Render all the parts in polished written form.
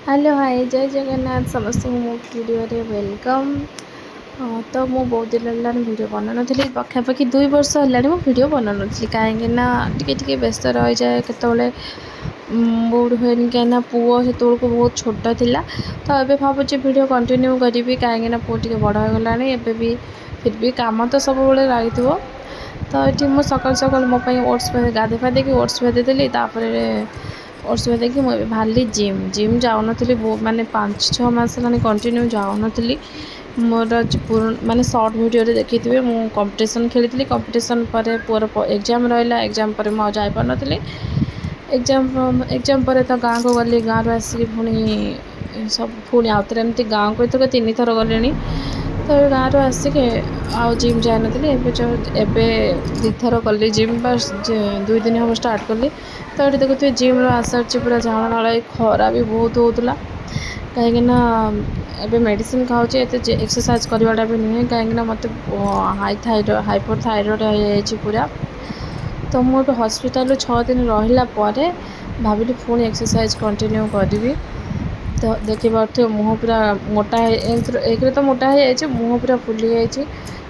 Hello hi जय जगन्नाथ समस्त मो वीडियो रे वेलकम। तो मु बहुत दिन है वीडियो बना नी पखापाखि 2 वर्ष है वीडियो बना नी कहीं टे व्यस्त रही जाए केतले मूड हुए कहीं पुओ से बहुत छोट थिला। तो ये भावुँ वीडियो कंटिन्यू करी कहीं पुओ टे बड़ हो गला भी फिर भी काम तो सब लगी। तो ये मुझे सकाल सकाल मोपाई ओट्स गाधे फाधे कि ओट्स भेदेली ओट्स भेदेकी मुझे बाहरी जिम जाऊन माने 5-6 मास है कंटिन्यू जाऊन मोर माने शॉर्ट वीडियो देखी थे मु कंपटीशन खेली कंपटीशन पर पुअर एग्जाम रहा एग्जाम पर मुझे जापार नी एग्जाम पर तो गाँव को गली गाँव आसिक पुणी सब पुणी आउ थे एमती गाँव को तो 3 थर गले। तो गाँव आसिक आउ जिम जाए नी एवं 2 थर कली जिम बस 2 दिन हम स्टार्ट कली। तो ये देखुए जिम्र आसार पूरा झाण नाल खरा भी बहुत होता कहीं मेडिसिन खाऊँ एक्सरसाइज करवाटा भी नुहे कहीं मत हाइपर थायरॉइड हो पूरा। तो मुझे हॉस्पिटल 6 दिन रहा भाविली पुणी एक्सरसाइज कंटिन्यू करी। तो देखी पारे मुँह पूरा मोटा एक तो मोटा हो मुँह पूरा फुली जाइए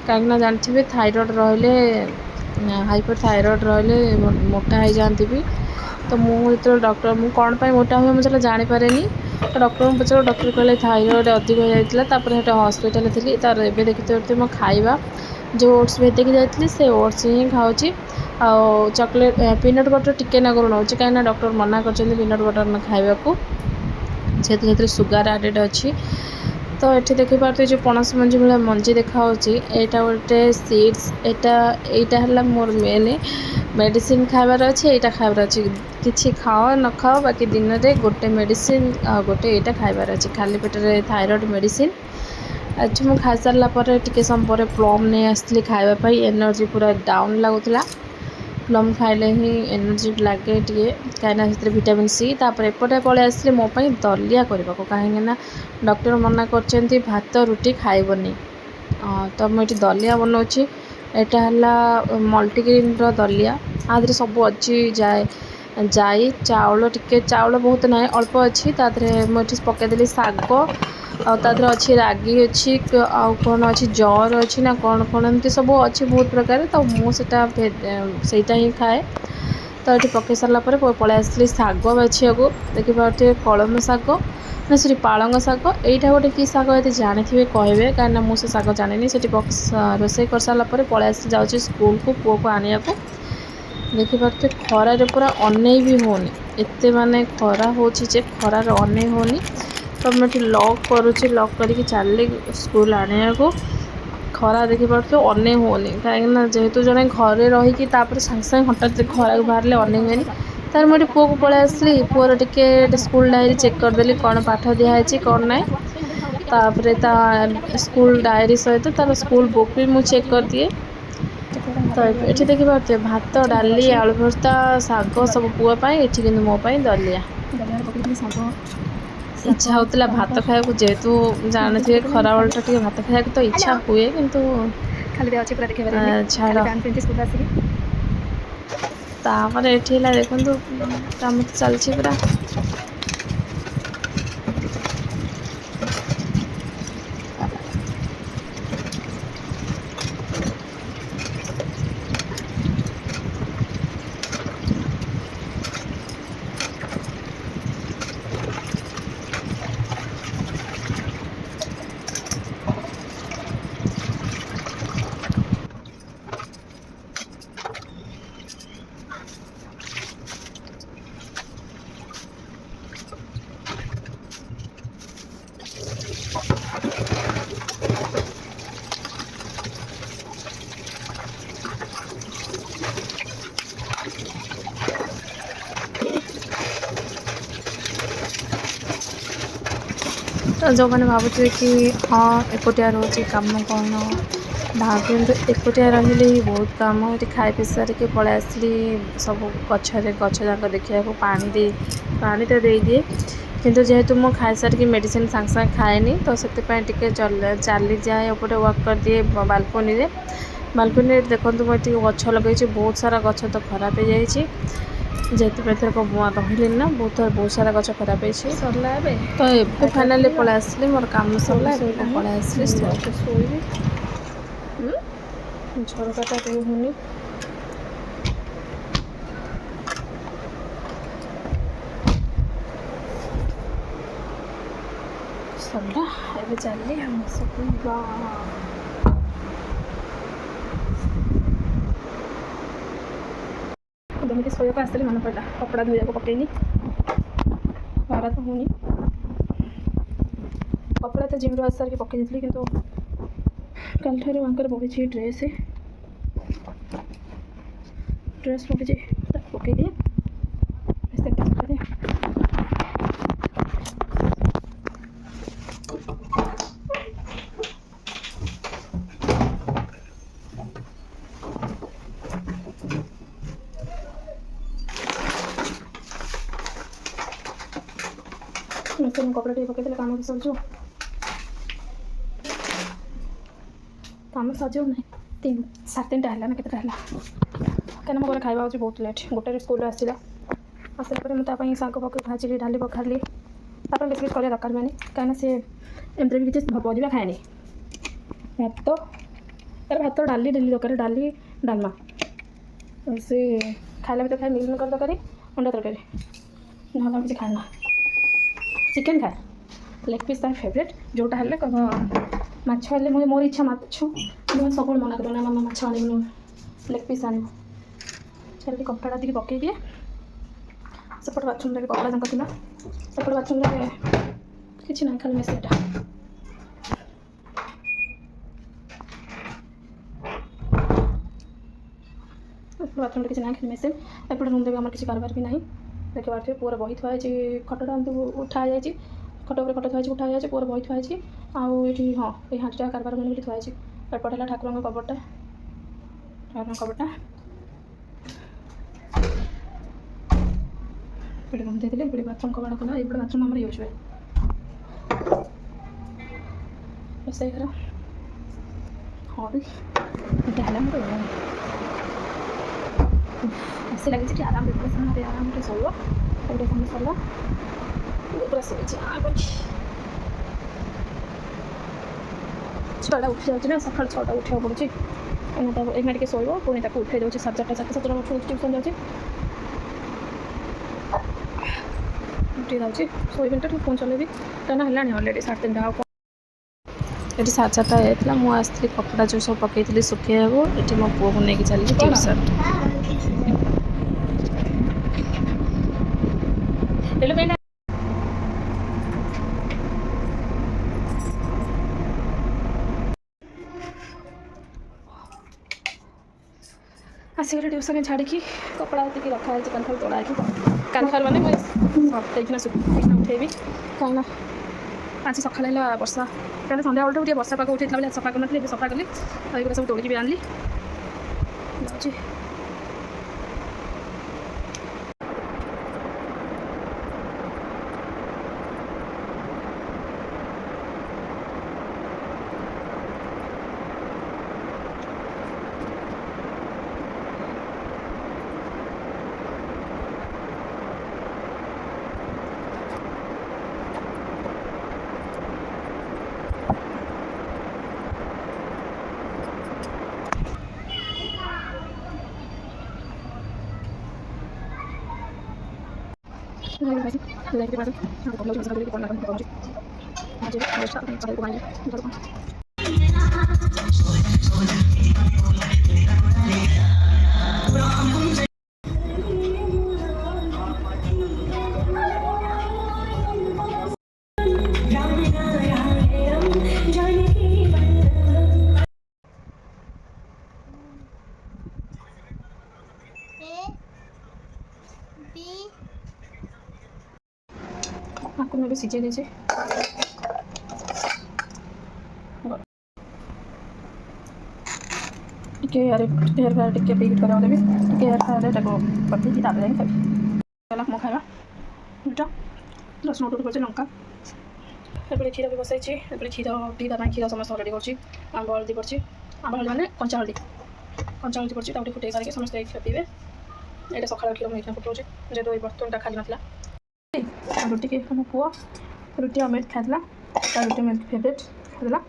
कहीं जानते थायरॉइड रही हाइपर थायरॉइड रही मोटा हो जाती भी। तो मुझे डॉक्टर मुझे कौन पर मोटा हुए मुझे जानीपे तो डॉक्टर को पचार डॉक्टर कहले थायरॉइड अधिक हो जाता हॉस्पिटल थी। तार ए देखते मो खाଇବା जो ओट्स भेदिकी जाती से ओट्स ही खाऊँ चॉकलेट पीनट बटर टिके नगर नौ कहीं डॉक्टर मना कर पीनट बटर न खावा से सुगार आडेड अच्छी। तो ये देखिपे जो पणस मंजी भाई मंजी देखा यहाँ गोटे सीड्स यहाँ है मोर मेन मेडिसिन खाबार अच्छे यहाँ खाबार अच्छे किसी खाओ न खाओ बाकी दिन में गोटे मेडिसिन गोटे यहाँ खाबार अच्छे खाली पेटर थायरॉइड मेडिसिन। आज मुझे खाई सारापर टे समय प्लम नहीं आसती खावाई एनर्जी पूरा डाउन लगुला प्लम खाइले ही एनर्जी लगे टे कहीं विटामिन सी एपटे पलि आसली मोपाई दलिया करने को कहीं डॉक्टर मना कर भात रुटी खाइबनी। तो मुझे दलिया बनाऊँगी यहाँ है मल्टीग्रेन दलिया आदि सब अच्छी जाई चाउल टिके चाउल बहुत ना अल्प अच्छी मुझे पकईदेली शाग आदि अच्छी रागी अच्छी आउ कौन अच्छी जर अच्छी ना कौन कौन एमती सब अच्छी बहुत प्रकार। तो मुझे ही खाए। तो ये पकई सारापर पलि आसली शाग बाछिया देखिए कलम शाग ना सरी पालंग शाग यहाँ गोटे कि शाग ये जानी थे कहे कहीं मुझे शाग जानी से रोसे कर सारापर पलि आस जाऊँगी स्कूल को पुओ को आने को देखिपे खरार पूरा अनै भी होनी एत माने खरा हो खरार अनै होनी। तो मुझे लॉक करुँच लॉक करके चलि स्कूल आने को खरा देखिपे अनै होनी कहीं जेहेतु जड़े घरे रहीकि सागे सागे हठात खरा बाहर अनै हुए तार मुझे पुओ को पलि आसली पुअर टिके स्कूल डायरी चेक करदेली कौन पाठ दिखाई कौन ना तापर स्कूल डायरी सहित तार स्कूल बुक भी मुझे चेक कर दिए। तो ये देखिए भात डाली आलू भर्ता शाग सब पुआपाई ये मोपाई दलिया इच्छा होता भात खाया जेहेतु जाने थे खरा बेलटा टे भात खाया तो इच्छा हुए किंतु छाड़ तापर ये देखो कम चलती पूरा। तो जो मैंने भावुए कि हाँ एकुटिया रोचे कम कौन भावते एकुटिया रही ही बहुत कम ये खाई पी सारिक पलि आसली सब गचरे गच जाक देखा पानी तो दे दिए किंतु जेहेतु मो खाई सारिक मेडिसिन सांगे सांगे खाएनी तो से चली जाए एपटे वर्क कर दिए बालकोनी देखो मुझे गछ लगे बहुत सारा गछ तो खराब हो जाए ଯେହେତୁ ଏଥରକ ରହିଲିନି ନା ବହୁତ ସାରା ଗଛ ଖରାପ ହେଇଛି ସରିଲା ଏବେ ତ ଏବେ ଫାଇନାଲି ପଳେଇ ଆସିଲି ମୋର କାମ ସରିଲା ଏବେ ମୁଁ ପଳେଇ ଆସିଲି ଶୋଇବି ଝରକାଟା ଦେଇ ହେଉନି ସରିଲା ଏବେ ଚାଲିଲି ଆମେ ଶୋଇବା ଯେମିତି ଶୋଇବାକୁ ଆସିଲି ମନେ ପଡ଼ିଲା କପଡ଼ା ଧୋଇବାକୁ ପକେଇନି ଖରା ତ ହେଉନି କପଡ଼ା ତ ଜିମ୍ରୁ ଆସି ସାରିକି ପକେଇ ଦେଇଥିଲି କିନ୍ତୁ କାଲିଠାରୁ ଆଙ୍କର ବଢ଼ିଛି ଡ୍ରେସ୍ ପକେଇଛି ତାକୁ ପକେଇଦିଏ ସେଟା ପକେଇଦିଏ ମୁଁ କପଡ଼ା ଟିକେ ପକେଇଦେଲେ କାମ ବି ସରିଯିବ କାମ ସରିଯିବ ନାହିଁ 3:30 ହେଲା ନା କେତେଟା ହେଲା କାହିଁକିନା ମୋ ଘରେ ଖାଇବା ହେଉଛି ବହୁତ ଲେଟ୍ ଗୋଟେରେ ସ୍କୁଲରୁ ଆସିଲା ପରେ ମୁଁ ତା ପାଇଁ ଶାଗ ପକାଇ ଭାଜିଲି ଡାଲି ପକାଇଲି ତାପରେ ବେଶୀ କିଛି କରିବା ଦରକାର ହୁଏନି କାହିଁକିନା ସେ ଏମିତିରେ ବି କିଛି ପରିବା ଖାଏନି ଭାତ ଡାଲି ଡେଲି ଦରକାର ଡାଲି ଡାଲମା ସେ ଖାଇଲା ଭିତରେ ଖାଏ ମିଲ୍ ମେକର୍ ତରକାରୀ ଅଣ୍ଡା ତରକାରୀ ନହେଲେ କିଛି ଖାଏନା ଚିକେନ୍ ଖାଏ ଲେଗ୍ ପିସ୍ ତାର ଫେଭରେଟ୍ ଯେଉଁଟା ହେଲେ ମାଛ ହେଲେ ମୋର ଇଚ୍ଛା ମାଛ ମୁଁ ସବୁବେଳେ ମନା କରେ ନା ମାମା ମାଛ ଆଣିବୁନି ଲେଗ୍ ପିସ୍ ଆଣିବୁ ଚାଲିଲି କପଡ଼ା ଟିକେ ପକେଇ ଦିଏ ସେପଟେ ବାଥରୁମ୍ରେ କପଡ଼ା ଯାକ ଥିଲା ସେପଟେ ବାଥରୁମ୍ରେ କିଛି ନାହିଁ ଖାଲି ମେସିନ୍ଟା ବାଥରୁମ୍ରେ କିଛି ନାହିଁ ଖାଲି ମେସିନ୍ ଏପଟେ ରୁମ୍ରେ ବି ଆମର କିଛି କାରବାର ବି ନାହିଁ ଦେଖିପାରୁଥିବେ ପୁଅର ବହି ଥୁଆ ହେଇଛି ଖଟଟା ଏମିତି ଉଠା ହେଇଯାଇଛି ଖଟ ଉପରେ ଖଟ ଥୁଆ ହେଇଛି ଉଠା ହେଇଯାଇଛି ପୁଅର ବହି ଥୁଆ ହେଇଛି ଆଉ ଏଠି ହଁ ଏଇ ହାଣ୍ଡିଟା କାରବାର ହୁଏନି ବୋଲି ଥୁଆ ହେଇଛି ଏପଟେ ହେଲା ଠାକୁରଙ୍କ କବରଟା ଏପଟେ ରୁମ୍ ଦେଇଥିଲେ ଏପଟେ ବାଥରୁମ୍ କବାଟ ଖୋଲା ଏପଟେ ବାଥରୁମ୍ ଆମର ୟୁଜ୍ ହୁଏ ରୋଷେଇ ଘର ହଁ ବି ଏମିତି ହେଲା ମୋର ଖୁସି ଲାଗିଛି ଟିକେ ଆରାମରେ ଆରାମରେ ଶୋଇବ ଗୋଟେ କାମ ସରିଲା ପୁରା ଶୋଇଛି ଛଅଟା ଉଠି ଯାଉଛି ନା ସକାଳୁ 6ଟା ଉଠିବାକୁ ପଡ଼ୁଛି ଏଇନା ଟିକେ ଶୋଇବ ପୁଣି ତାକୁ ଉଠେଇ ଦେଉଛି 7:30 7:30 ଉଠି ଟ୍ୟୁସନ୍ ଯାଉଛି ଉଠି ଯାଉଛି ଶୋଇବି ତ ଟିକେ ଫୋନ୍ ଚଲେଇବି କାହିଁକିନା ହେଲାଣି ଅଲରେଡ଼ି 3:30 ଆଉ ଏଠି 4:30 ହେଇଥିଲା ମୁଁ ଆସିଥିଲି କପଡ଼ା ଯେଉଁ ସବୁ ପକେଇଥିଲି ଶୁଖେଇବାକୁ ଏଠି ମୋ ପୁଅକୁ ନେଇକି ଚାଲିଲି ଟ୍ୟୁସନ୍ ଆସିଗଲେ ଟ୍ୟୁସନ୍ରେ ଛାଡ଼ିକି କପଡ଼ା ଟିକେ ରଖା ହେଇଛି କାନ୍ଥରେ ତୋଳା ହେଇକି କାନ୍ଥରେ ମାନେ ମୁଁ ଦେଇକିନା ଶୁଖେଇକିନା ଉଠେଇବି କାହିଁକିନା ଆଜି ସକାଳେ ହେଲା ବର୍ଷା କାହିଁକିନା ସନ୍ଧ୍ୟାବେଳଠୁ ଟିକେ ବର୍ଷା ପାଗ ଉଠେଇଥିଲା ବେଳେ ସଫା କରିନଥିଲି ଏବେ ସଫା କଲି ଆଉ ଏଗୁଡ଼ା ସବୁ ତୋଳିକି ବି ଆଣିଲି ଯାଉଛି ଆକୁ ମୁଁ ଏବେ ସିଝେଇ ଦେଇଛି ଟିକେ ହେୟାର ଫ୍ରାଏ ଟିକେ ବିଟ୍ କରିବାକୁ ଦେବି ଟିକେ ହେୟାର ଫ୍ରାଏରେ ତାକୁ ପକେଇକି ତାପରେ ଯାଇ ଖାଇବି ହେଲା ମୋ ଖାଇବା ଦୁଇଟା ରସୁଣ ଗୋଟେ କରୁଛି ଲଙ୍କା ଏପଟେ କ୍ଷୀର ବି ବସାଇଛି ଏପଟେ କ୍ଷୀର ପିଇବା ପାଇଁ କ୍ଷୀର ସମସ୍ତେ ରେଡ଼ି କରୁଛି ଆମ୍ବ ହଳଦୀ କରୁଛି ଆମ୍ବ ହଳଦୀ ମାନେ କଞ୍ଚା ହଳଦୀ କରୁଛି ତାକୁ ଟିକେ ଫୁଟେଇ ସାରିକି ସମସ୍ତେ କ୍ଷୀର ପିଇବେ ଏଇଟା ସକାଳେ ଉଠିଲେ ମୁଁ ଏଇଖିଣା ଫୁଟଉଛି ଯେହେତୁ ଏଇ ବର୍ତ୍ତନଟା ଖାଲି ନଥିଲା। ରୁଟିକି ମୋ ପୁଅ ରୁଟି ଆଉ ମିଲ୍କ ଖାଇଥିଲା, ତା ରୁଟି ମିଲ୍କ ଫେଭରେଟ୍ ଖାଇଥିଲା।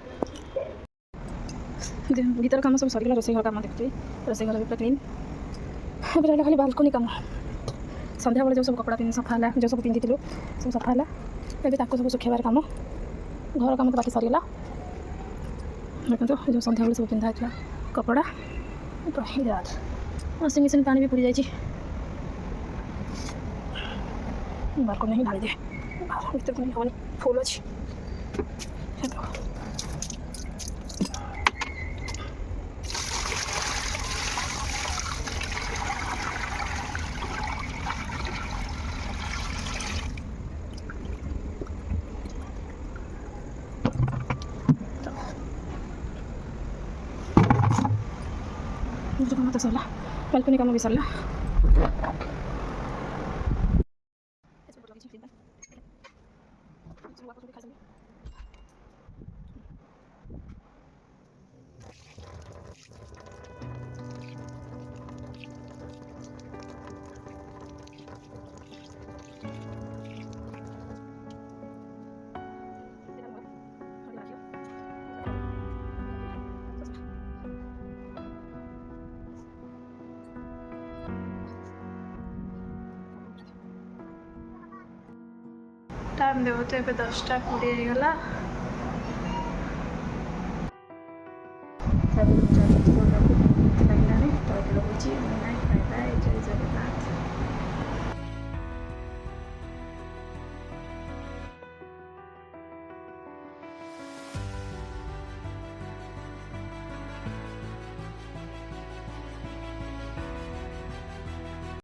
ଭିତର କାମ ସବୁ ସରିଗଲା, ରୋଷେଇ ଘର କାମ ଦେଖୁଥିବି, ରୋଷେଇ ଘର ବି ପୁରା କ୍ଲିନ୍। ଏବେ ରହିଲା ଖାଲି ବାଲକୋନି କାମ। ସନ୍ଧ୍ୟାବେଳେ ଯେଉଁ ସବୁ କପଡ଼ା ସଫା ହେଲା, ଯେଉଁ ସବୁ ପିନ୍ଧିଥିଲୁ ସବୁ ସଫା ହେଲା, ଏବେ ତାକୁ ସବୁ ଶୁଖେଇବାର କାମ। ଘର କାମ ତ ବାକି ସରିଗଲା। ଦେଖନ୍ତୁ ଯେଉଁ ସନ୍ଧ୍ୟାବେଳେ ସବୁ ପିନ୍ଧା ହେଇଥିଲା କପଡ଼ା ୱାସିଂ ମେସିନ୍ ପାଣି ବି ପୁଡ଼ି ଯାଇଛି। ବାଲକୋନି ହିଁ ଢାଳି ଦିଏ, ଭିତରକୁ ନେଇ ହେବନି, ଫୁଲ୍ ଅଛି। କାମ ତ ସରିଲା, ବାଲକୋନି କାମ ବି ସରିଲା। टाइम देखो तो ଏବେ 10ଟା 20 ହେଇଗଲା।